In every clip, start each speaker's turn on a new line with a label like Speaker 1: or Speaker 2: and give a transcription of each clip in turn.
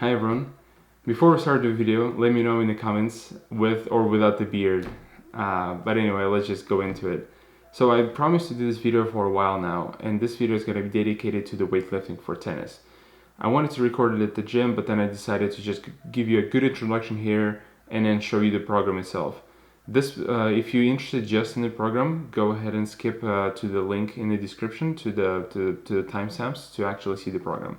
Speaker 1: Hi everyone. Before we start the video, let me know in the comments with or without the beard. But anyway, let's just go into it. So I promised to do this video for a while now, and this video is going to be dedicated to the weightlifting for tennis. I wanted to record it at the gym, but then I decided to just give you a good introduction here and then show you the program itself. If you're interested just in the program, go ahead and skip to the link in the description to the timestamps to actually see the program.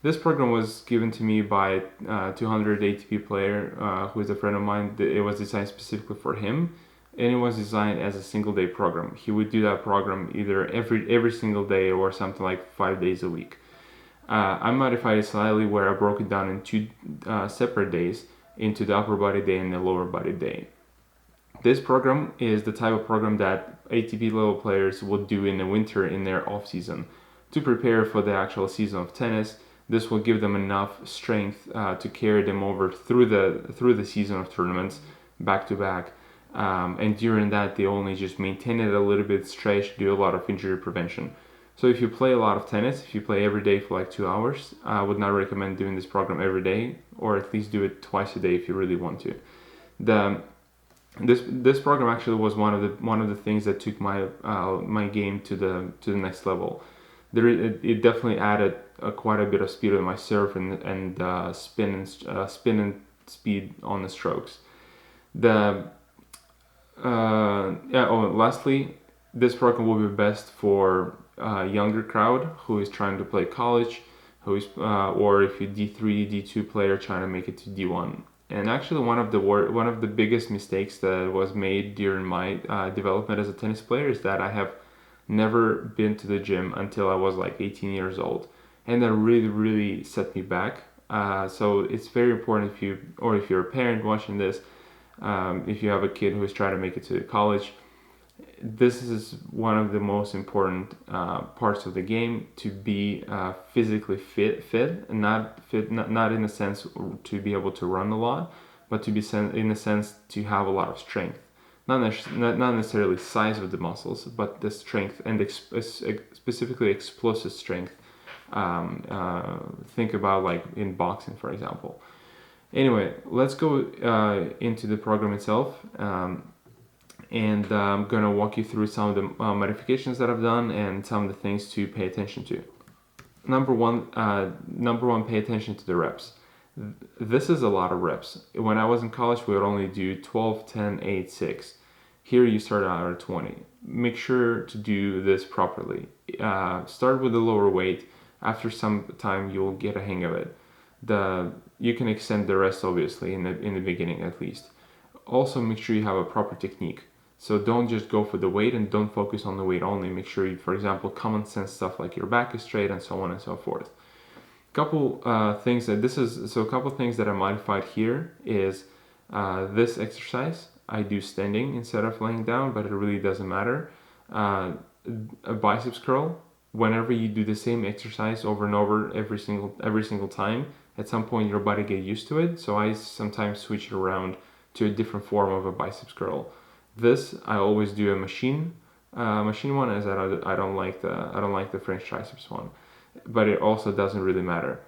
Speaker 1: This program was given to me by a 200 ATP player who is a friend of mine. It was designed specifically for him, and it was designed as a single day program. He would do that program either every single day or something like 5 days a week. I modified it slightly where I broke it down in two separate days into the upper body day and the lower body day. This program is the type of program that ATP level players will do in the winter in their off season to prepare for the actual season of tennis. This will give them enough strength to carry them over through the season of tournaments back to back. And during that, they only just maintain it a little bit, stretch, do a lot of injury prevention. So if you play a lot of tennis, if you play every day for like 2 hours, I would not recommend doing this program every day, or at least do it twice a day if you really want to. This program actually was one of the things that took my game to the next level. It definitely added quite a bit of speed on my serve and spin and speed on the strokes. Lastly, this program will be best for a younger crowd who is trying to play college, or if you're D3, D2 player trying to make it to D1. And actually, one of the biggest mistakes that was made during my development as a tennis player is that I have never been to the gym until I was like 18 years old, and that really set me back. So it's very important if you're a parent watching this, if you have a kid who is trying to make it to college, this is one of the most important parts of the game, to be physically fit, and not in the sense to be able to run a lot, but to be in the sense to have a lot of strength. Not necessarily size of the muscles, but the strength and specifically explosive strength. Think about like in boxing, for example. Anyway, let's go into the program itself, and I'm gonna walk you through some of the modifications that I've done and some of the things to pay attention to. Number one, pay attention to the reps. This is a lot of reps. When I was in college, we would only do 12, 10, 8, 6. Here you start out at 20. Make sure to do this properly. Start with the lower weight. After some time, you'll get a hang of it. You can extend the rest, obviously, in the beginning at least. Also, make sure you have a proper technique. So don't just go for the weight and don't focus on the weight only. Make sure you, for example, common sense stuff like your back is straight and so on and so forth. Couple things that I modified here is this exercise. I do standing instead of laying down, but it really doesn't matter. A biceps curl. Whenever you do the same exercise over and over every single time, at some point your body get used to it. So I sometimes switch it around to a different form of a biceps curl. This I always do a machine one, as I don't like the French triceps one, but it also doesn't really matter.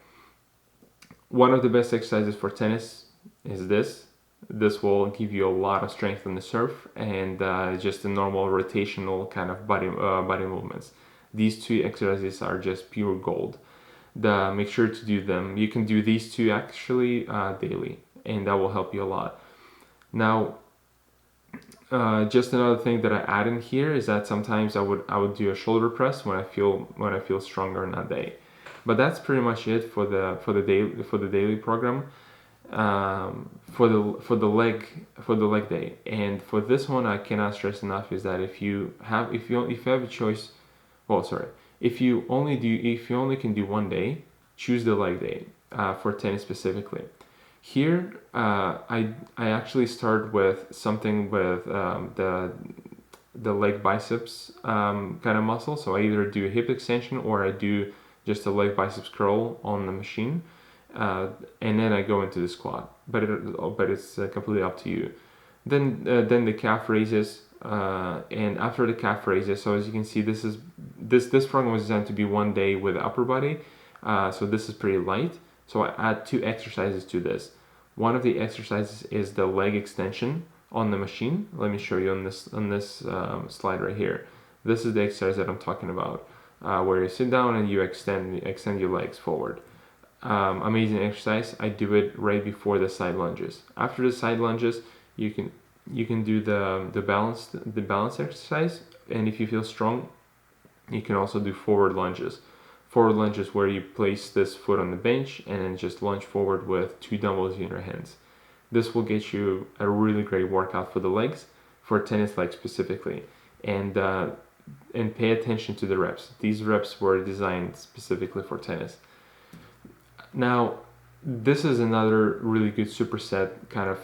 Speaker 1: One of the best exercises for tennis is this. This will give you a lot of strength on the serve and just the normal rotational kind of body movements. These two exercises are just pure gold. Make sure to do them. You can do these two actually daily, and that will help you a lot. Now, just another thing that I add in here is that sometimes I would do a shoulder press when I feel stronger on that day. But that's pretty much it for the daily program. For the leg day, and for this one I cannot stress enough is that if you have a choice, if you only can do one day, choose the leg day for tennis specifically. Here I actually start with something with the leg biceps kind of muscle. So I either do a hip extension or I do just a leg biceps curl on the machine. And then I go into the squat, but it's completely up to you. Then the calf raises, and after the calf raises, so as you can see, this program was designed to be one day with upper body, so this is pretty light. So I add 2 exercises to this. One of the exercises is the leg extension on the machine. Let me show you on this slide right here. This is the exercise that I'm talking about, where you sit down and you extend your legs forward. Amazing exercise. I do it right before the side lunges. After the side lunges, you can do the balance exercise, and if you feel strong, you can also do forward lunges. Forward lunges where you place this foot on the bench and then just lunge forward with 2 dumbbells in your hands. This will get you a really great workout for the legs, for tennis legs specifically, and pay attention to the reps. These reps were designed specifically for tennis. Now, this is another really good superset kind of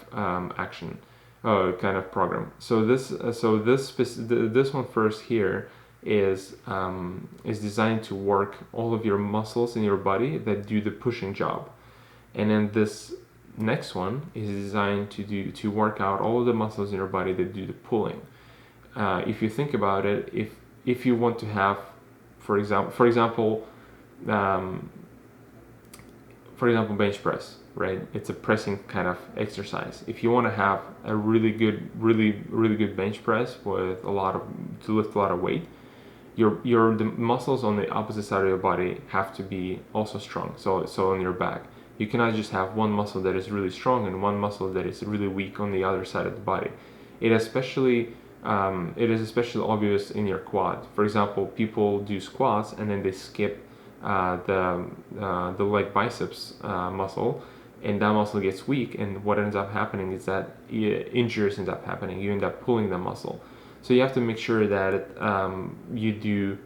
Speaker 1: action, kind of program. So this one first here is designed to work all of your muscles in your body that do the pushing job, and then this next one is designed to work out all of the muscles in your body that do the pulling. If you think about it, if you want to have, for example, bench press, right? It's a pressing kind of exercise. If you want to have a really good bench press with to lift a lot of weight, the muscles on the opposite side of your body have to be also strong. So on your back, you cannot just have one muscle that is really strong and one muscle that is really weak on the other side of the body. It is especially obvious in your quad. For example, people do squats and then they skip the leg biceps muscle, and that muscle gets weak, and what ends up happening is that injuries end up happening. You end up pulling the muscle. So you have to make sure that you do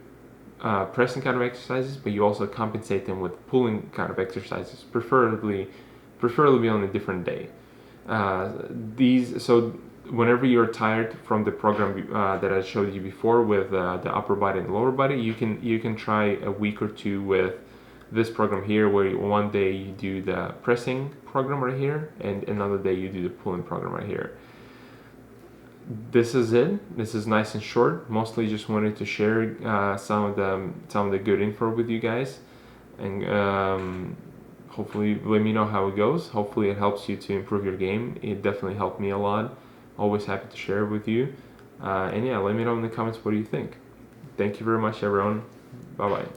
Speaker 1: pressing kind of exercises, but you also compensate them with pulling kind of exercises, preferably on a different day. So whenever you're tired from the program that I showed you before with the upper body and lower body, you can try a week or 2 with this program here, where one day you do the pressing program right here, and another day you do the pulling program right here. This is it. This is nice and short. Mostly just wanted to share some of the good info with you guys, and hopefully let me know how it goes. Hopefully it helps you to improve your game. It definitely helped me a lot. Always happy to share with you. And yeah, let me know in the comments what do you think. Thank you very much, everyone. Bye bye.